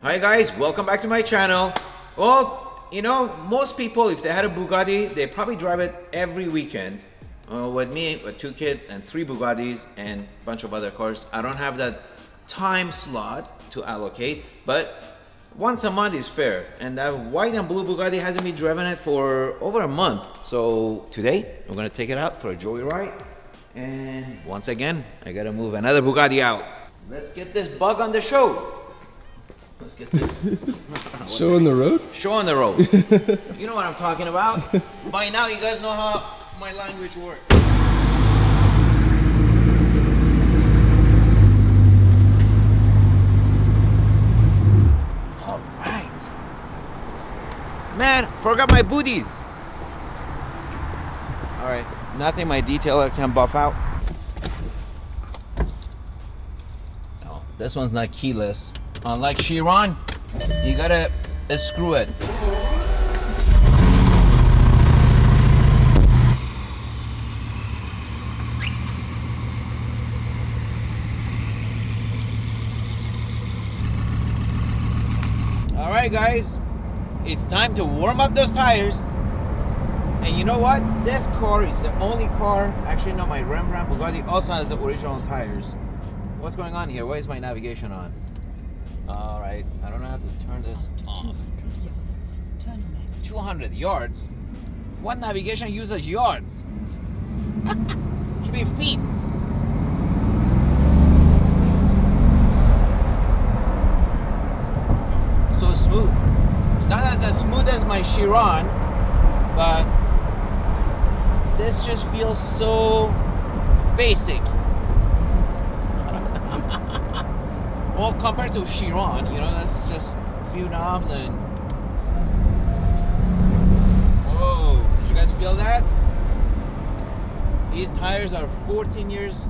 Hi guys, welcome back to my channel. Well, you know, most people, if they had a Bugatti, they probably drive it every weekend. With me, with 2 kids and 3 Bugattis and a bunch of other cars, I don't have that time slot to allocate, but once a month is fair. And that white and blue Bugatti hasn't been driven it for over a month. So today, we're gonna take it out for a joyride. And once again, I gotta move another Bugatti out. Let's get this bug on the show. Let's get this. Show on the road? Show on the road. You know what I'm talking about. By now, you guys know how my language works. All right. Man, forgot my booties. All right, nothing my detailer can buff out. No, this one's not keyless. Unlike Chiron, you gotta screw it. All right, guys, it's time to warm up those tires. And you know what? This car is the only car, actually no, my Rembrandt Bugatti also has the original tires. What's going on here? Why is my navigation on? All right, I don't know how to turn this off. 200 yards? What navigation uses yards? Should be feet. So smooth. Not as smooth as my Chiron, but this just feels so basic. Well, compared to Chiron, you know, that's just a few knobs and... Whoa, did you guys feel that? These tires are 15 years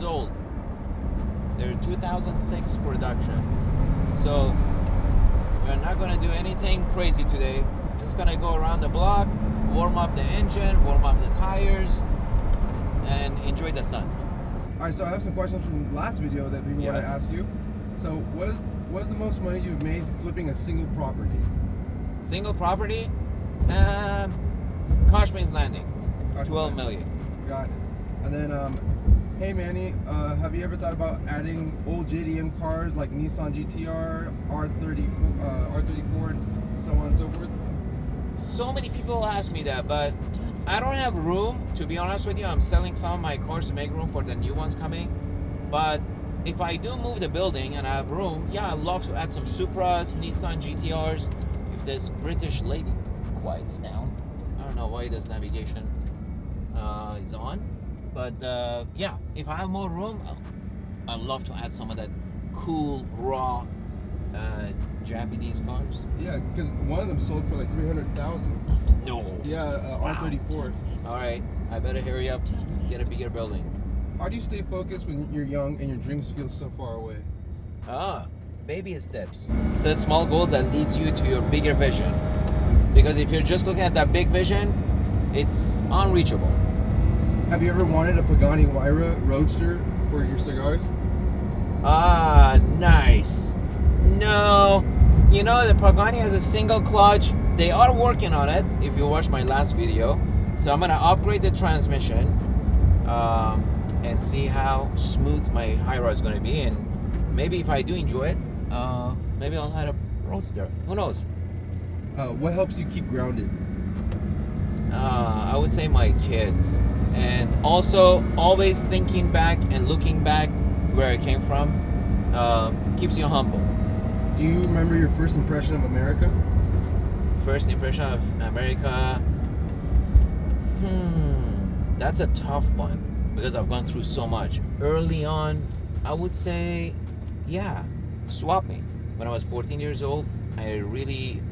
old. They're 2006 production. So, we're not gonna do anything crazy today. Just gonna go around the block, warm up the engine, warm up the tires, and enjoy the sun. All right, so I have some questions from the last video that we want to ask you. So what is the most money you've made flipping a single property? Single property? Khoshbin's Landing. 12 million. Got it. And then, hey Manny, have you ever thought about adding old JDM cars like Nissan GTR, R34, and so on and so forth? So many people ask me that, but I don't have room, to be honest with you. I'm selling some of my cars to make room for the new ones coming. But if I do move the building and I have room, yeah, I'd love to add some Supras, Nissan GTRs. If this British lady quiets down, I don't know why this navigation is on. But yeah, if I have more room, I'd love to add some of that cool, raw Japanese cars. Yeah, because one of them sold for like 300,000. No. Yeah, wow. R34. All right, I better hurry up, get a bigger building. How do you stay focused when you're young and your dreams feel so far away? Baby steps. Set small goals that leads you to your bigger vision. Because if you're just looking at that big vision, it's unreachable. Have you ever wanted a Pagani Huayra Roadster for your cigars? Nice. No, you know, the Pagani has a single clutch. They are working on it, if you watch my last video. So I'm gonna upgrade the transmission and see how smooth my Huayra is gonna be. And maybe if I do enjoy it, maybe I'll have a Roadster. Who knows? What helps you keep grounded? I would say my kids. And also always thinking back and looking back where I came from keeps you humble. Do you remember your first impression of America? First impression of America? That's a tough one because I've gone through so much. Early on, I would say, yeah, swap meet. When I was 14 years old, I really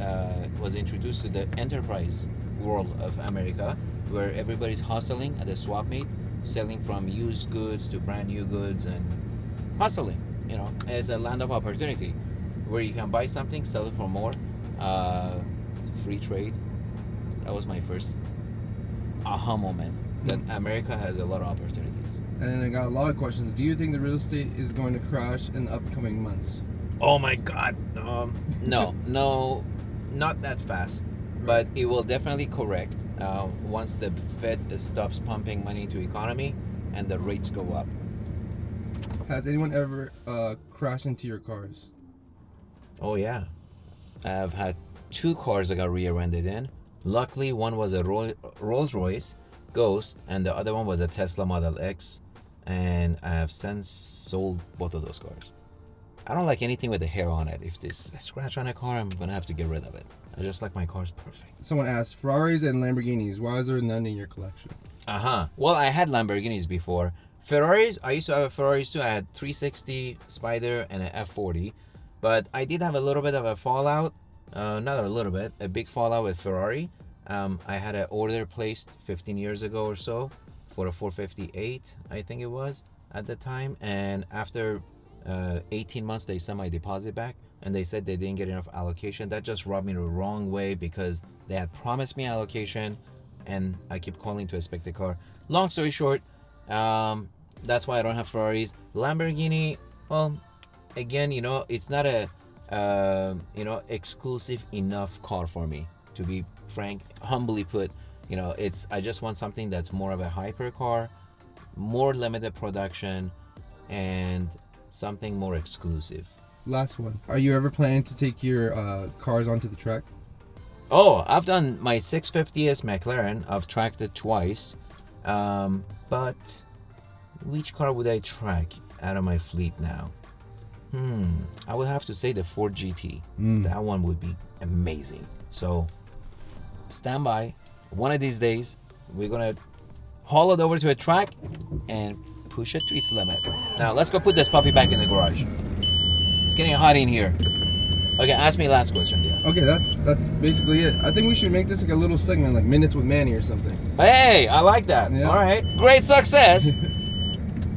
was introduced to the enterprise world of America, where everybody's hustling at a swap meet, selling from used goods to brand new goods and hustling, you know, as a land of opportunity where you can buy something, sell it for more, free trade. That was my first aha moment that America has a lot of opportunities. And then I got a lot of questions. Do you think the real estate is going to crash in the upcoming months? Oh my God. No, not that fast. But it will definitely correct once the Fed stops pumping money into economy and the rates go up. Has anyone ever crashed into your cars? Oh yeah, I've had 2 cars that got rear-ended in. Luckily, one was a Rolls-Royce Ghost, and the other one was a Tesla Model X. And I have since sold both of those cars. I don't like anything with a hair on it. If there's a scratch on a car, I'm gonna have to get rid of it. I just like my cars perfect. Someone asked, Ferraris and Lamborghinis, why is there none in your collection? Well, I had Lamborghinis before. Ferraris, I used to have a Ferraris too. I had 360 Spider and an F40. But I did have a little bit of a fallout. Not a little bit, a big fallout with Ferrari. I had an order placed 15 years ago or so for a 458, I think it was at the time. And after 18 months, they sent my deposit back, and they said they didn't get enough allocation. That just rubbed me the wrong way because they had promised me allocation, and I keep calling to inspect the car. Long story short, that's why I don't have Ferraris. Lamborghini, well, again, you know, it's not a you know, exclusive enough car for me, to be frank, humbly put. You know, I just want something that's more of a hyper car, more limited production, and something more exclusive. Last one. Are you ever planning to take your cars onto the track? Oh, I've done my 650S McLaren. I've tracked it twice. But which car would I track out of my fleet now? I would have to say the Ford GT. That one would be amazing. So stand by. One of these days, we're gonna haul it over to a track and push it to its limit. Now let's go put this puppy back in the garage. It's getting hot in here. Okay, ask me last question, yeah. Okay, that's basically it. I think we should make this like a little segment, like Minutes with Manny or something. Hey, I like that. Yeah. All right, great success.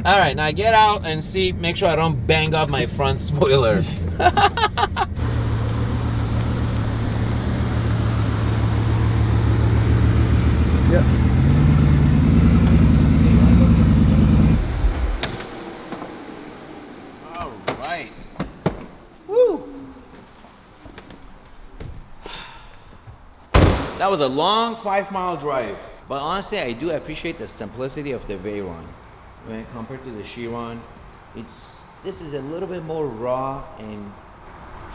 All right, now get out and see. Make sure I don't bang up my front spoiler. Yep. All right. Woo. That was a long 5-mile drive. But honestly, I do appreciate the simplicity of the Veyron. When compared to the Chiron, this is a little bit more raw and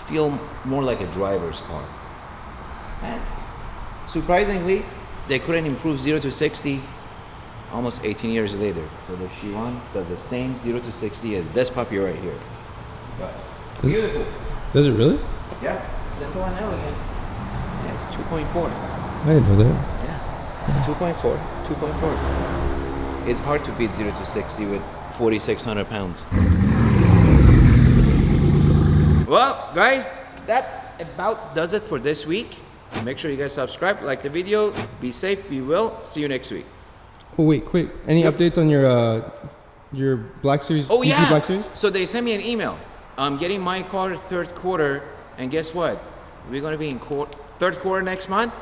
feel more like a driver's car. And surprisingly, they couldn't improve 0 to 60 almost 18 years later. So the Chiron does the same 0 to 60 as this puppy right here. But beautiful. Does it really? Yeah, simple and elegant. Yeah, it's 2.4. I didn't know that. Yeah, 2.4, 2.4. It's hard to beat 0 to 60 with 4,600 pounds. Well, guys, that about does it for this week. Make sure you guys subscribe, like the video. Be safe, be well. See you next week. Oh wait, quick. Any updates on your Black Series? Oh yeah. Black Series? So they sent me an email. I'm getting my car third quarter, and guess what? We're gonna be in third quarter next month.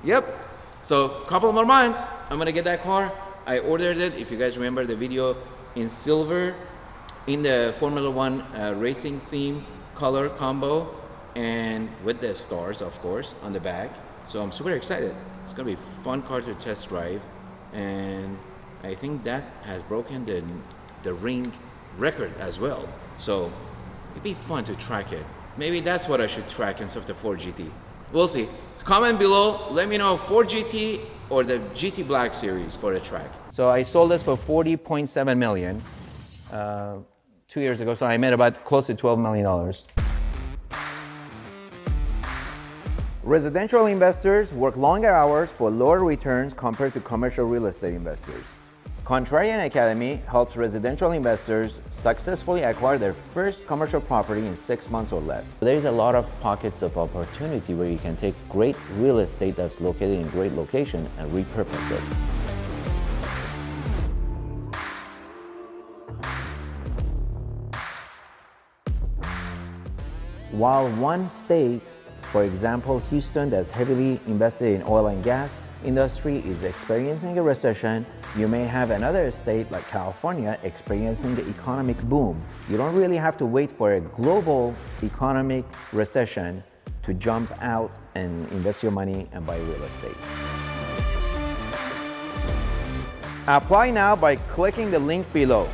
Yep. So couple more months, I'm gonna get that car. I ordered it, if you guys remember the video, in silver, in the Formula One racing theme color combo, and with the stars, of course, on the back. So I'm super excited. It's gonna be a fun car to test drive, and I think that has broken the ring record as well. So it'd be fun to track it. Maybe that's what I should track instead of the Ford GT. We'll see. Comment below, let me know Ford GT or the GT Black Series for the track. So I sold this for 40.7 million 2 years ago. So I made about close to $12 million. Residential investors work longer hours for lower returns compared to commercial real estate investors. Contrarian Academy helps residential investors successfully acquire their first commercial property in 6 months or less. There's a lot of pockets of opportunity where you can take great real estate that's located in great location and repurpose it. While one state For example, Houston, that's heavily invested in oil and gas industry, is experiencing a recession. You may have another state like California experiencing the economic boom. You don't really have to wait for a global economic recession to jump out and invest your money and buy real estate. Apply now by clicking the link below.